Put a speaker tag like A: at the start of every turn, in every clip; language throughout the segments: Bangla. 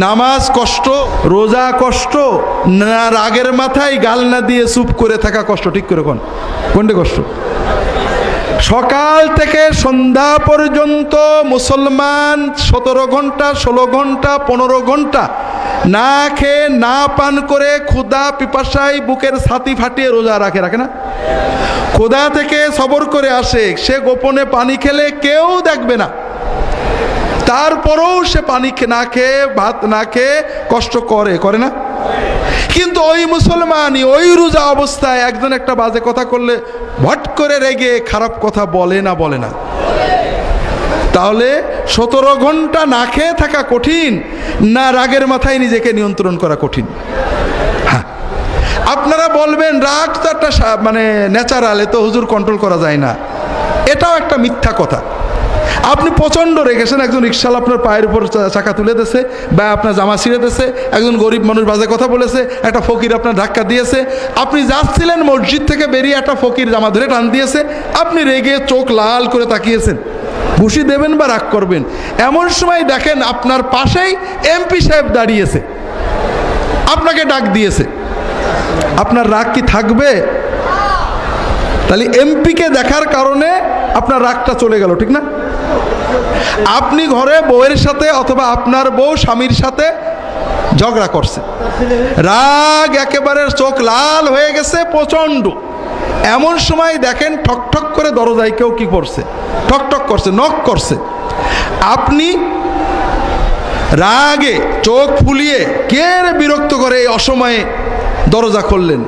A: নামাজ কষ্ট, রোজা কষ্ট, না রাগের মাথায় গাল না দিয়ে চুপ করে থাকা কষ্ট? ঠিক করে কোনটা কষ্ট? সকাল থেকে সন্ধ্যা পর্যন্ত মুসলমান 17 ঘন্টা 16 ঘন্টা 15 ঘন্টা না খেয়ে না পান করে ক্ষুধা পিপাসায় বুকের ছাতি ফাটিয়ে রোজা রাখে না? ক্ষুধা থেকে সবর করে আসে, সে গোপনে পানি খেলে কেউ দেখবে না, তারপরেও সে পানি না খেয়ে ভাত না খেয়ে কষ্ট করে না? কিন্তু ওই মুসলমানই ওই রোজা অবস্থায় একজন একটা বাজে কথা করলে ভট করে রেগে খারাপ কথা বলে না? তাহলে 17 ঘন্টা না খেয়ে থাকা কঠিন, না রাগের মাথায় নিজেকে নিয়ন্ত্রণ করা কঠিন? হ্যাঁ, আপনারা বলবেন রাগ তো একটা ন্যাচারাল, এ তো হুজুর কন্ট্রোল করা যায় না। এটাও একটা মিথ্যা কথা। আপনি প্রচণ্ড রেগেছেন, একজন রিক্সাওয়ালা আপনার পায়ের উপর চাকা তুলে দিয়েছে বা আপনার জামা ছিঁড়ে দিয়েছে, একজন গরিব মানুষ বাজে কথা বলেছে, একটা ফকির আপনার ধাক্কা দিয়েছে, আপনি যাচ্ছিলেন মসজিদ থেকে বেরিয়ে একটা ফকির জামা ধরে টান দিয়েছে, আপনি রেগে চোখ লাল করে তাকিয়েছেন, ঘুষি দেবেন বা রাগ করবেন। এমন সময় দেখেন আপনার পাশেই এমপি সাহেব দাঁড়িয়েছে, আপনাকে ডাক দিয়েছে, আপনার রাগ কি থাকবে? তাহলে এমপিকে দেখার কারণে আপনার রাগটা চলে গেল, ঠিক না? আপনি ঘরে বউয়ের সাথে অথবা আপনার বউ স্বামীর সাথে ঝগড়া করছে, রাগ একেবারে চোখ লাল হয়ে গেছে প্রচণ্ড। এমন সময় দেখেন ঠকঠক করে দরজায় কেউ কি করছে, ঠকঠক করছে, নক করছে। আপনি রাগে চোখ ফুলিয়ে কে বিরক্ত করে এই অসময়ে দরজা খুললেন,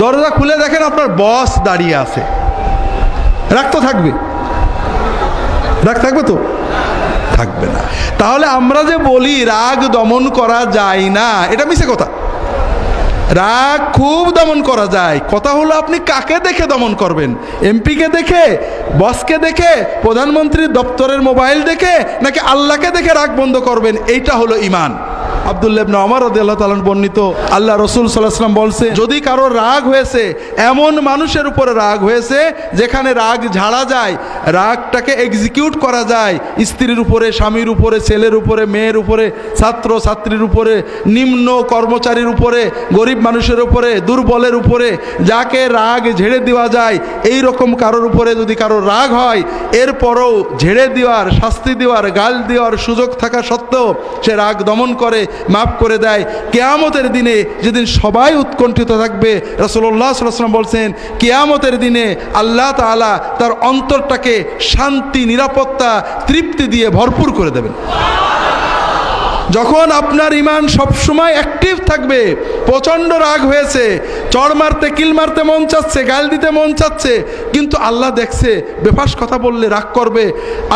A: দরজা খুলে দেখেন আপনার বস দাঁড়িয়ে আছে, রাগ তো থাকবে? রাগ থাকবে তো? থাকবে না। তাহলে আমরা যে বলি রাগ দমন করা যায় না, এটা মিছে কথা। রাগ খুব দমন করা যায়। কথা হলো আপনি কাকে দেখে দমন করবেন, এমপিকে দেখে, বসকে দেখে, প্রধানমন্ত্রীর দপ্তরের মোবাইল দেখে, নাকি আল্লাহকে দেখে রাগ বন্ধ করবেন? এইটা হলো ঈমান। আব্দুল্লাহ ইবনে ওমর রাদিয়াল্লাহু তাআলা বর্ণিত, আল্লাহ রাসূল সাল্লাল্লাহু আলাইহি ওয়াসাল্লাম বলছে, যদি কারো রাগ হয়েছে, এমন মানুষের উপরে রাগ হয়েছে যেখানে রাগ ঝাড়া যায়, রাগটাকে এক্সিকিউট করা যায়, স্ত্রীর উপরে, স্বামীর উপরে, ছেলের উপরে, মেয়ের উপরে, ছাত্র ছাত্রীর উপরে, নিম্ন কর্মচারীর উপরে, গরিব মানুষের উপরে, দুর্বলের উপরে, যাকে রাগ ঝেড়ে দেওয়া যায়, এই রকম কারোর উপরে যদি কারো রাগ হয়, এরপরও ঝেড়ে দেওয়ার, শাস্তি দেওয়ার, গাল দেওয়ার সুযোগ থাকা সত্ত্বেও সে রাগ দমন করে, মাফ করে দেয়, কিয়ামতের দিনে যেদিন সবাই উৎকণ্ঠিত থাকবে, রাসূলুল্লাহ সাল্লাল্লাহু আলাইহি ওয়াসাল্লাম বলছেন, কিয়ামতের দিনে আল্লাহ তাআলা তার অন্তরটাকে শান্তি, নিরাপত্তা, তৃপ্তি দিয়ে ভরপুর করে দেবেন। যখন আপনার ঈমান সবসময় অ্যাক্টিভ থাকবে, প্রচণ্ড রাগ হয়েছে, চড় মারতে, কিল মারতে মন চাচ্ছে, গাল দিতে মন চাচ্ছে, কিন্তু আল্লাহ দেখছে, বেফাস কথা বললে রাগ করবে।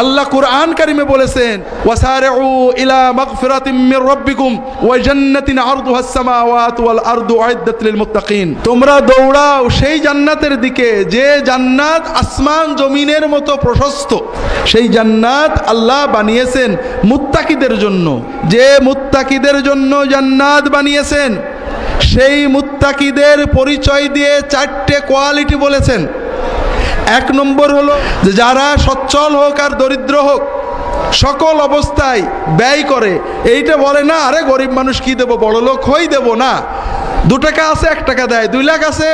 A: আল্লাহ কুরআন কারিমে বলেছেন, ওয়াসারিউ ইলা মাগফিরাতিম মির রাব্বিকুম ওয়া জান্নাতিন আরদুহাস সামাওয়াতু ওয়াল আরদু উইদ্দাত লিল মুত্তাকিন। তোমরা দৌড়াও সেই জান্নাতের দিকে যে জান্নাত আসমান জমিনের মতো প্রশস্ত। সেই জান্নাত আল্লাহ বানিয়েছেন মুত্তাকিদের জন্য। যে মুত্তাকিদের জন্য জান্নাত বানিয়েছেন, সেই মুত্তাকিদের পরিচয় দিয়ে 4টে কোয়ালিটি বলেছেন। 1 নম্বর হলো যে যারা সচ্ছল হোক আর দরিদ্র হোক, সকল অবস্থায় ব্যয় করে। এইটা বলে না, আরে গরিব মানুষ কি দেবো, বড় লোক হই দেবো না, 2 টাকা আছে 1 টাকা দেয়, 2 লাখ আছে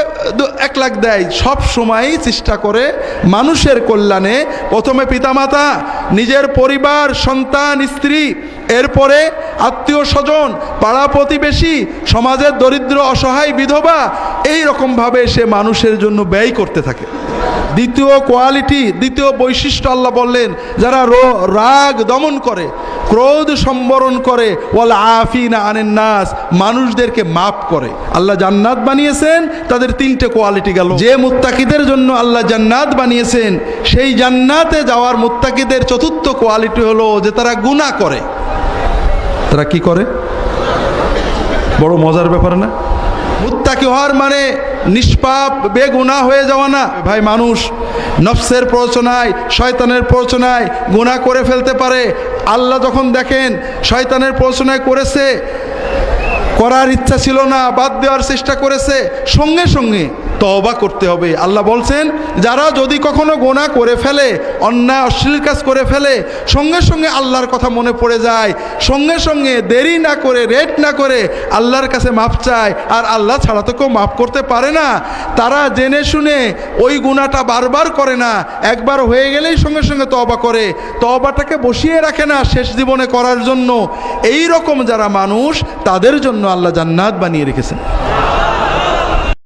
A: 1 লাখ দেয়। সব সময়ই চেষ্টা করে মানুষের কল্যাণে, প্রথমে পিতামাতা, নিজের পরিবার, সন্তান, স্ত্রী, এরপরে আত্মীয় স্বজন, পাড়া প্রতিবেশী, সমাজের দরিদ্র অসহায় বিধবা, এই রকমভাবে সে মানুষের জন্য ব্যয় করতে থাকে। দ্বিতীয় কোয়ালিটি, দ্বিতীয় বৈশিষ্ট্য আল্লাহ বললেন, যারা রাগ দমন করে, ক্রোধ সম্বরণ করে, ওয়াল আফিনা আনিন নাস, মানুষদেরকে মাফ করে। আল্লাহ জান্নাত বানিয়েছেন, তাদের 3টে কোয়ালিটি গেল। যে মুত্তাকিদের জন্য আল্লাহ জান্নাত বানিয়েছেন, সেই জান্নাতে যাওয়ার মুত্তাকিদের 4র্থ কোয়ালিটি হলো যে তারা গুনাহ করে। তারা কি করে? বড় মজার ব্যাপার না? মুত্তাকি হওয়ার মানে নিষ্পাপ বেগুনাহ হয়ে যাওয়া না। ভাই, মানুষ নফসের প্ররোচনায়, শয়তানের প্ররোচনায় গুনাহ করে ফেলতে পারে। আল্লাহ যখন দেখেন শয়তানের প্ররোচনায় করেছে, করার ইচ্ছা ছিল না, বাদ দেওয়ার চেষ্টা করেছে, সঙ্গে সঙ্গে তওবা করতে হবে। আল্লাহ বলছেন যারা যদি কখনো গুনাহ করে ফেলে, অন্যায় অশ্লীল কাজ করে ফেলে, সঙ্গে সঙ্গে আল্লাহর কথা মনে পড়ে যায়, সঙ্গে সঙ্গে দেরি না করে রেট না করে আল্লাহর কাছে মাপ চায়, আর আল্লাহ ছাড়া তো কেউ মাফ করতে পারে না, তারা জেনে শুনে ওই গুনাহটা বারবার করে না, একবার হয়ে গেলেই সঙ্গে সঙ্গে তওবা করে, তওবাটাকে বসিয়ে রাখে না শেষ জীবনে করার জন্য, এই রকম যারা মানুষ তাদের জন্য আল্লাহ জান্নাত বানিয়ে রেখেছেন।